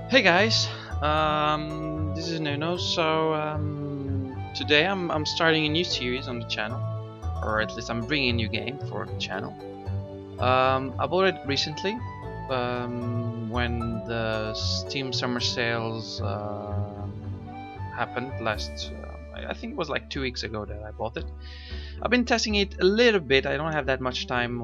Hey guys, this is Nuno. Today I'm starting a new series on the channel, or at least I'm bringing a new game for the channel. I bought it recently when the Steam Summer Sales happened last. I think it was like 2 weeks ago that I bought it. I've been testing it a little bit. I don't have that much time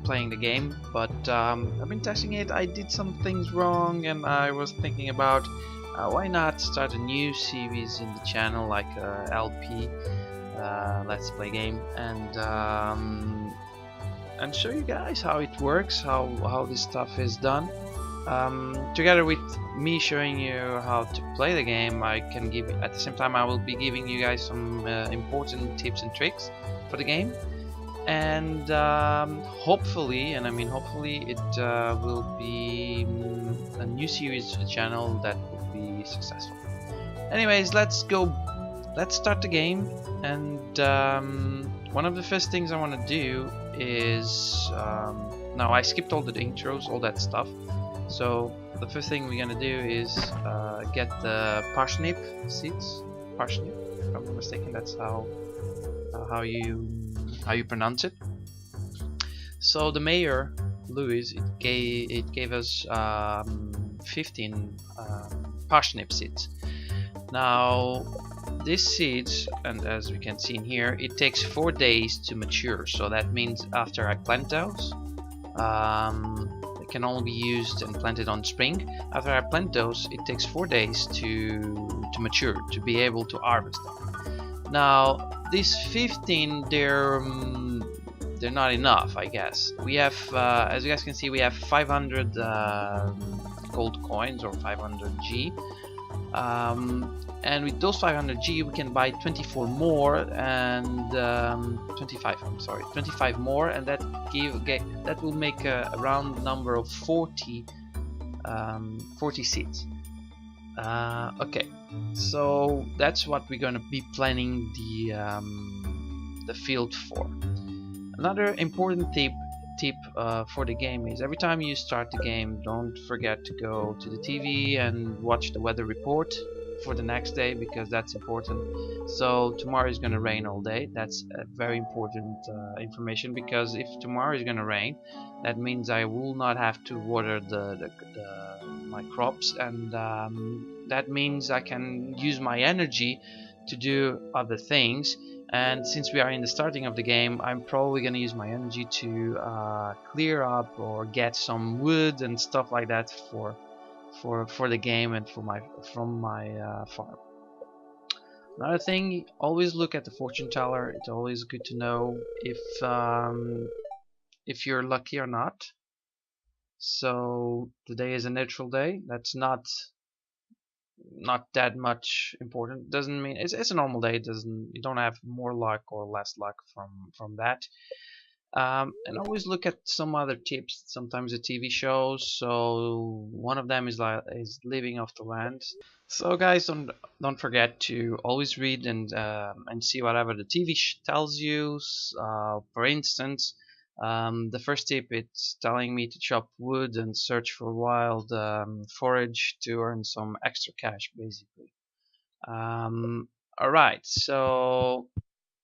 playing the game, but I've been testing it. I did some things wrong, and I was thinking about why not start a new series in the channel, like LP, Let's Play game, and show you guys how it works, how this stuff is done. Together with me showing you how to play the game, I can give at the same time I will be giving you guys some important tips and tricks for the game, and hopefully, and I mean hopefully, it will be a new series to the channel that will be successful. Anyways, let's start the game, and one of the first things I want to do is now I skipped all the intros, all that stuff. So the first thing we're gonna do is get the parsnip seeds. Parsnip, if I'm not mistaken, that's how you pronounce it. So the mayor, Louis, it gave us 15 parsnip seeds. Now these seeds, and as we can see in here, it takes 4 days to mature. So that means after I plant those, they can only be used and planted on spring. After I plant those, it takes 4 days to mature, to be able to harvest them. Now these 15, they're not enough, I guess. We have, as you guys can see, we have 500 gold coins, or 500 G. And with those 500 G, we can buy 24 more, and 25. I'm sorry, 25 more, and that will make a round number of 40 seeds. Okay, so that's what we're gonna be planning the field for. Another important tip for the game is every time you start the game, don't forget to go to the TV and watch the weather report for the next day, because that's important. So tomorrow is gonna rain all day. That's a very important information, because if tomorrow is gonna rain, that means I will not have to water my crops, and that means I can use my energy to do other things. And since we are in the starting of the game, I'm probably going to use my energy to clear up or get some wood and stuff like that for the game and from my farm. Another thing, always look at the fortune teller. It's always good to know if you're lucky or not. So today is a neutral day. That's not that much important. Doesn't mean it's a normal day. It doesn't, you don't have more luck or less luck from that. And always look at some other tips, sometimes the TV shows. So one of them is living off the land. So guys, don't forget to always read and see whatever the TV tells you. For instance, the first tip, it's telling me to chop wood and search for wild forage to earn some extra cash, basically. Alright, so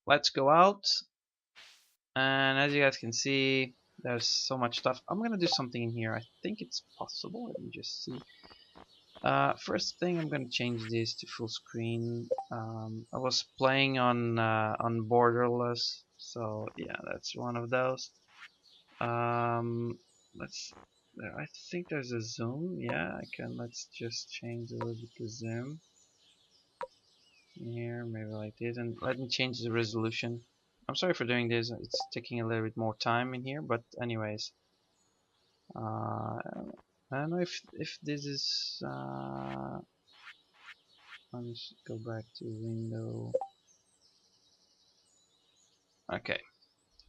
let's go out, and as you guys can see, there's so much stuff. I'm gonna do something in here. I think it's possible. Let me just see. First thing, I'm gonna change this to full screen. I was playing on borderless, so yeah, that's one of those. Let's there. I think there's a zoom. Yeah, I can. Let's just change a little bit the zoom here, maybe like this, and let me change the resolution. I'm sorry for doing this. It's taking a little bit more time in here, but anyways, I don't know if this is. Let me go back to window. Okay,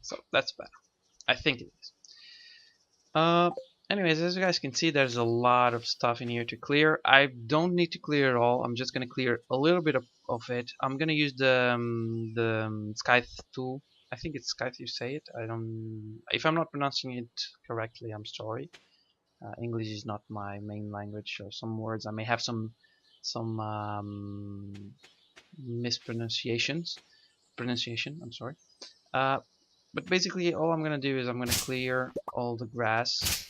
so that's better. I think it is. Anyways, as you guys can see, there's a lot of stuff in here to clear. I don't need to clear it all. I'm just gonna clear a little bit of it. I'm gonna use the Scythe tool. I think it's Scythe you say it. I don't. If I'm not pronouncing it correctly, I'm sorry. English is not my main language, so some words I may have some mispronunciations. I'm sorry. But basically, all I'm gonna do is I'm gonna clear all the grass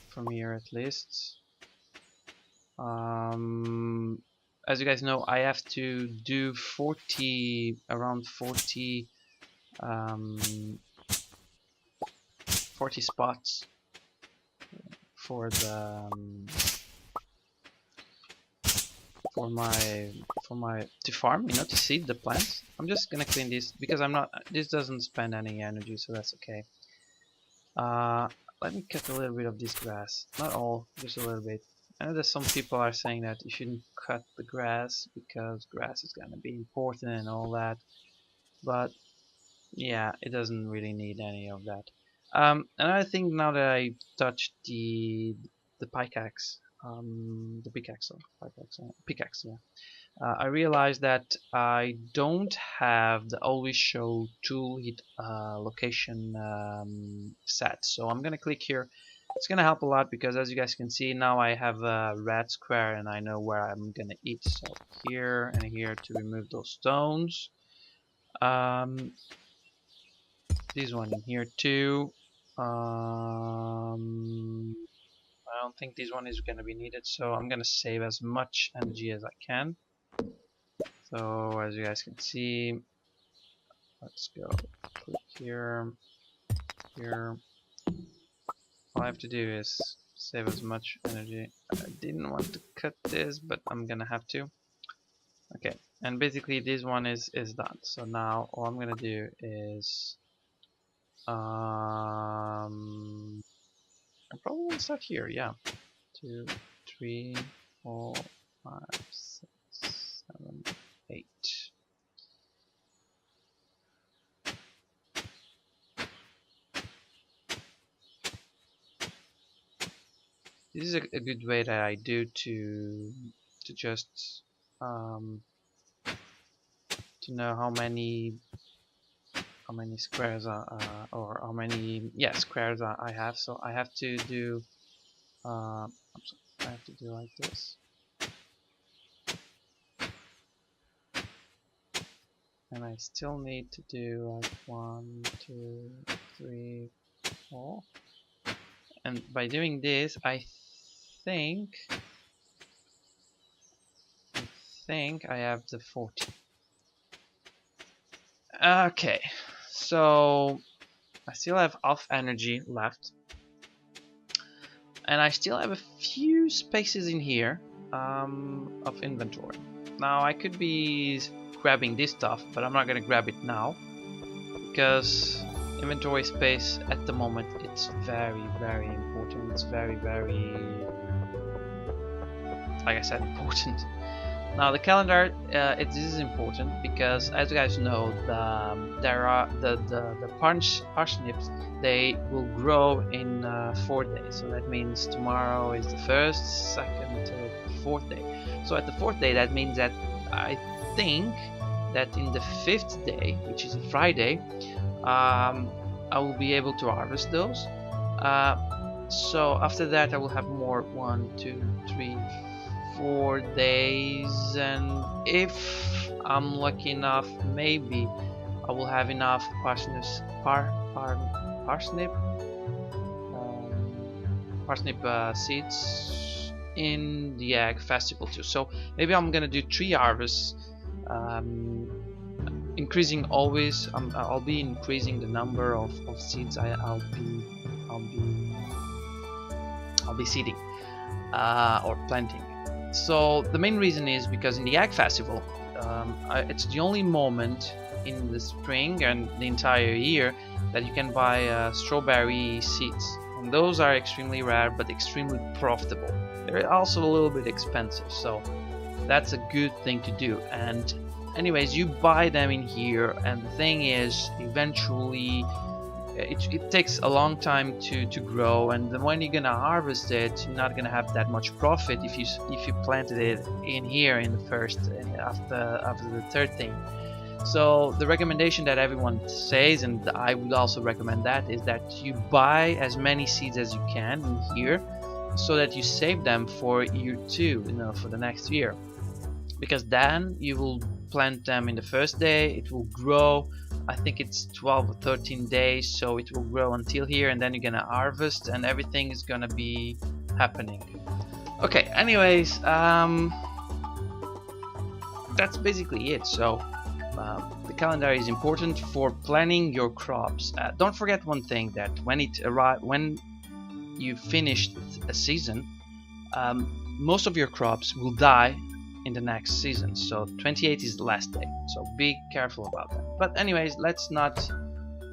from here at least. As you guys know, I have to do around 40 spots for the for my to farm, you know, to seed the plants. I'm just gonna clean this because this doesn't spend any energy, so that's okay. Let me cut a little bit of this grass, not all, just a little bit. I know that some people are saying that you shouldn't cut the grass because grass is gonna be important and all that, but yeah, it doesn't really need any of that. Another thing, now that I touched the pickaxe, pickaxe, yeah. I realized that I don't have the always show tool hit location set, so I'm gonna click here. It's gonna help a lot because, as you guys can see, now I have a red square and I know where I'm gonna eat. So here and here to remove those stones. This one in here too. I don't think this one is gonna be needed, so I'm gonna save as much energy as I can. So as you guys can see, let's go click here, here. All I have to do is save as much energy. I didn't want to cut this, but I'm gonna have to. Okay, and basically this one is done. So now all I'm gonna do is I'm probably gonna start here. Yeah, 2, 3, 4, 5, 6, 7, 8. This is a good way that I do to just to know how many squares or how many squares I have. So I have to do I have to do like this, and I still need to do like 1, 2, 3, 4. And by doing this, I think I have the 40. Okay, so I still have half energy left, and I still have a few spaces in here of inventory. Now I could be grabbing this stuff, but I'm not gonna grab it now because inventory space at the moment, it's very important. It's very, like I said, important. Now the calendar, this is important because, as you guys know, there are the parsnips. They will grow in 4 days. So that means tomorrow is the 1st, 2nd, 3rd, 4th day. So at the 4th day, that means that I think that in the 5th day, which is a Friday, I will be able to harvest those. So after that I will have more 1, 2, 3, 4 days, and if I'm lucky enough, maybe I will have enough parsnip seeds in the egg festival too. So maybe I'm gonna do 3 harvests, increasing always. I'll be increasing the number of seeds I'll be seeding or planting. So the main reason is because in the Egg Festival, it's the only moment in the spring and the entire year that you can buy strawberry seeds, and those are extremely rare but extremely profitable. They're also a little bit expensive, so that's a good thing to do. And anyways, you buy them in here, and the thing is, eventually it takes a long time to grow, and then when you're gonna harvest it, you're not gonna have that much profit if you planted it in here in the first after the 3rd thing. So the recommendation that everyone says, and I would also recommend that, is that you buy as many seeds as you can in here, so that you save them for year 2, for the next year. Because then you will plant them in the first day, it will grow. I think it's 12 or 13 days, so it will grow until here, and then you're gonna harvest, and everything is gonna be happening. Okay, anyways, that's basically it. So the calendar is important for planning your crops. Don't forget one thing, that when you finish a season, most of your crops will die in the next season. So 28 is the last day, so be careful about that. But anyways, let's not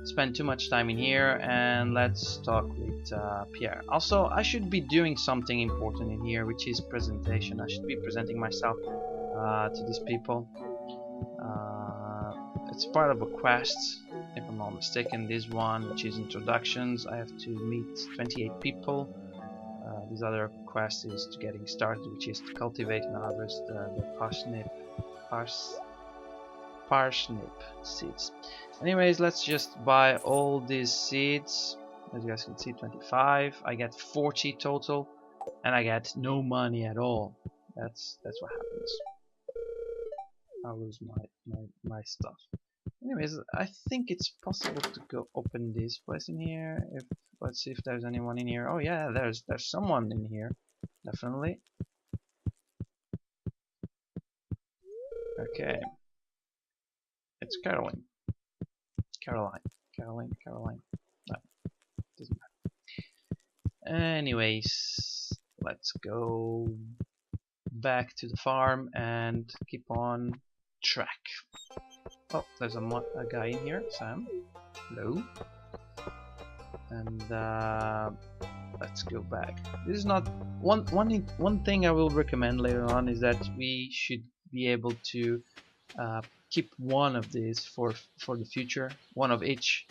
spend too much time in here, and let's talk with Pierre. Also, I should be doing something important in here, which is presentation. I should be presenting myself to these people. It's part of a quest, if I'm not mistaken, this one, which is introductions. I have to meet 28 people. This other quest is to getting started, which is to cultivate and harvest the parsnip seeds. Anyways, let's just buy all these seeds. As you guys can see, 25. I get 40 total, and I get no money at all. That's what happens. I lose my stuff. Anyways, I think it's possible to go open this place in here. Let's see if there's anyone in here. Oh yeah, there's someone in here, definitely. Okay, it's Caroline. Caroline. No, doesn't matter. Anyways, let's go back to the farm and keep on track. Oh, there's a guy in here, Sam. Hello. And let's go back. This is not one thing I will recommend later on, is that we should be able to keep one of these for the future, one of each,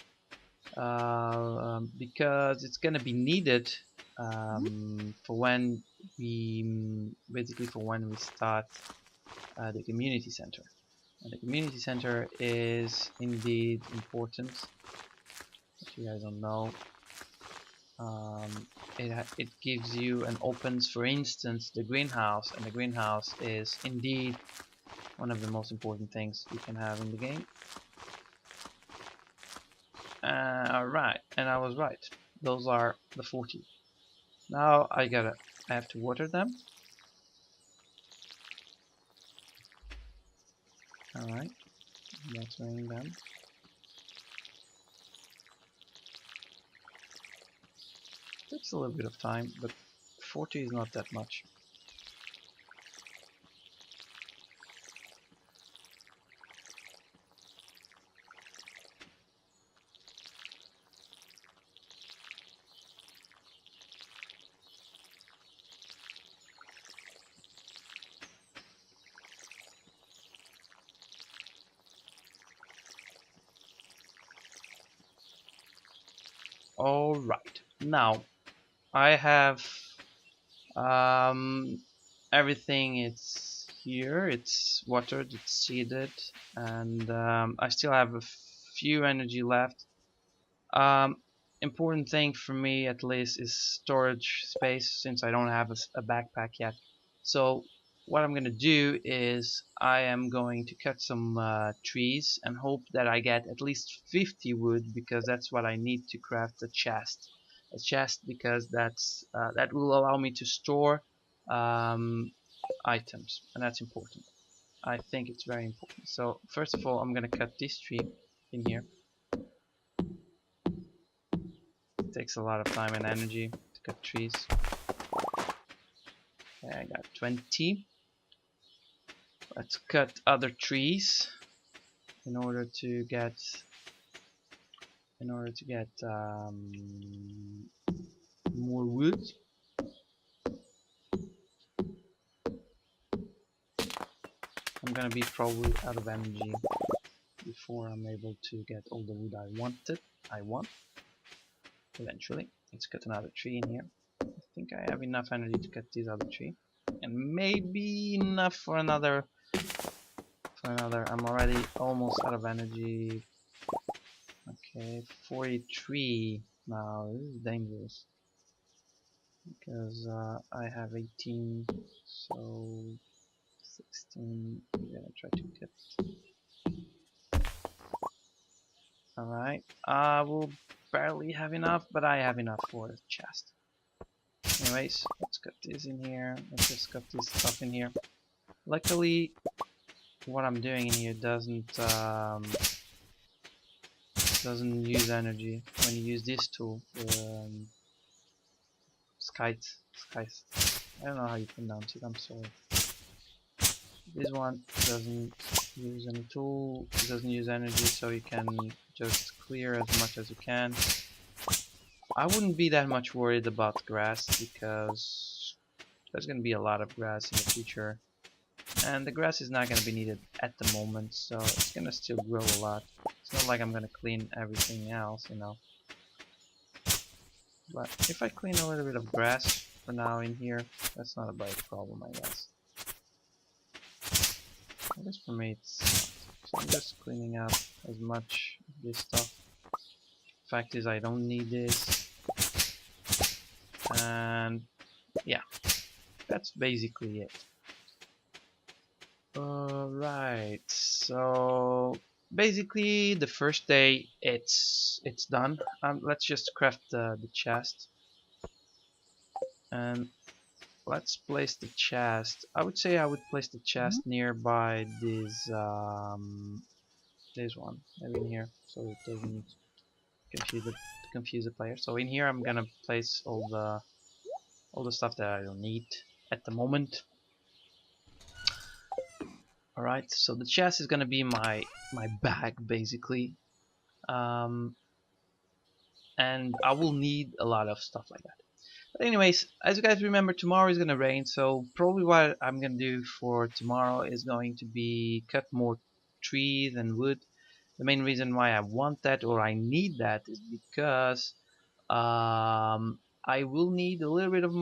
because it's gonna be needed for when we start the community center. And the community center is indeed important. If you guys don't know, it gives you and opens, for instance, the greenhouse, and the greenhouse is indeed one of the most important things you can have in the game. Alright, and I was right. Those are the 40. Now I have to water them. Alright, watering them. Takes a little bit of time, but 40 is not that much. Alright, now I have everything. It's here, it's watered, it's seeded, and I still have a few energy left. Important thing for me, at least, is storage space, since I don't have a backpack yet. So what I'm gonna do is I am going to cut some trees and hope that I get at least 50 wood, because that's what I need to craft a chest. Because that will allow me to store items, and that's important. I think it's very important. So first of all, I'm gonna cut this tree in here. It takes a lot of time and energy to cut trees. Okay, I got 20. Let's cut other trees in order to get more wood. I'm gonna be probably out of energy before I'm able to get all the wood I want eventually. Let's cut another tree in here. I think I have enough energy to cut this other tree, and maybe enough for another for another. I'm already almost out of energy. Okay, 43 now. This is dangerous because I have 18, so 16. We're gonna try to get. Alright, I will barely have enough, but I have enough for the chest. Anyways, let's cut this in here. Let's just cut this stuff in here. Luckily, what I'm doing in here doesn't use energy. When you use this tool, Skite, I don't know how you pronounce it. I'm sorry. This one doesn't use any tool. It doesn't use energy, so you can just clear as much as you can. I wouldn't be that much worried about grass because there's gonna be a lot of grass in the future. And the grass is not going to be needed at the moment, so it's going to still grow a lot. It's not like I'm going to clean everything else, you know. But if I clean a little bit of grass for now in here, that's not a big problem, I guess. I guess for me it's not. So I'm just cleaning up as much of this stuff. Fact is, I don't need this. And yeah, that's basically it. Alright, so basically the first day it's done. Let's just craft the chest, and let's place the chest. I would say I would place the chest nearby this one, maybe in here, so it doesn't confuse the player. So in here I'm gonna place all the stuff that I don't need at the moment. Alright, so the chest is gonna be my bag basically, and I will need a lot of stuff like that. But anyways, as you guys remember, tomorrow is gonna rain, so probably what I'm gonna do for tomorrow is going to be cut more trees and wood. The main reason why I want that, or I need that, is because I will need a little bit of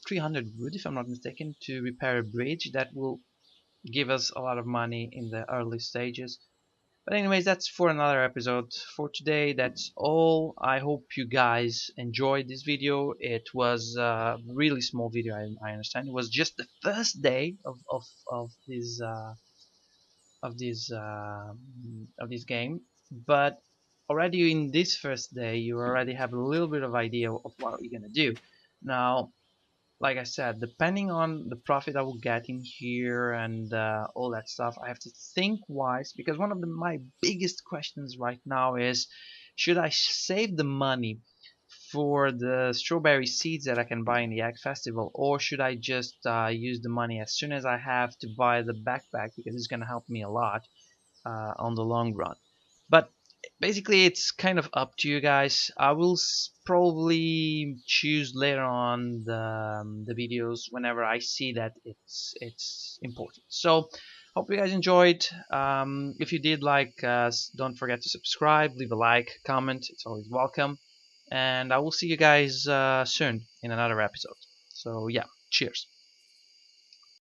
300 wood, if I'm not mistaken, to repair a bridge that will give us a lot of money in the early stages. But anyways, that's for another episode. For today, that's all. I hope you guys enjoyed this video. It was a really small video, I understand. It was just the first day of this game, but already in this first day you already have a little bit of idea of what you're gonna do. Now, like I said, depending on the profit I will get in here and all that stuff, I have to think wise, because one of my biggest questions right now is, should I save the money for the strawberry seeds that I can buy in the Egg Festival, or should I just use the money as soon as I have to buy the backpack, because it's gonna help me a lot on the long run. But basically it's kind of up to you guys. I will probably choose later on the videos whenever I see that it's important. So hope you guys enjoyed. If you did like us, don't forget to subscribe, leave a like, comment, it's always welcome, and I will see you guys soon in another episode. So yeah, cheers.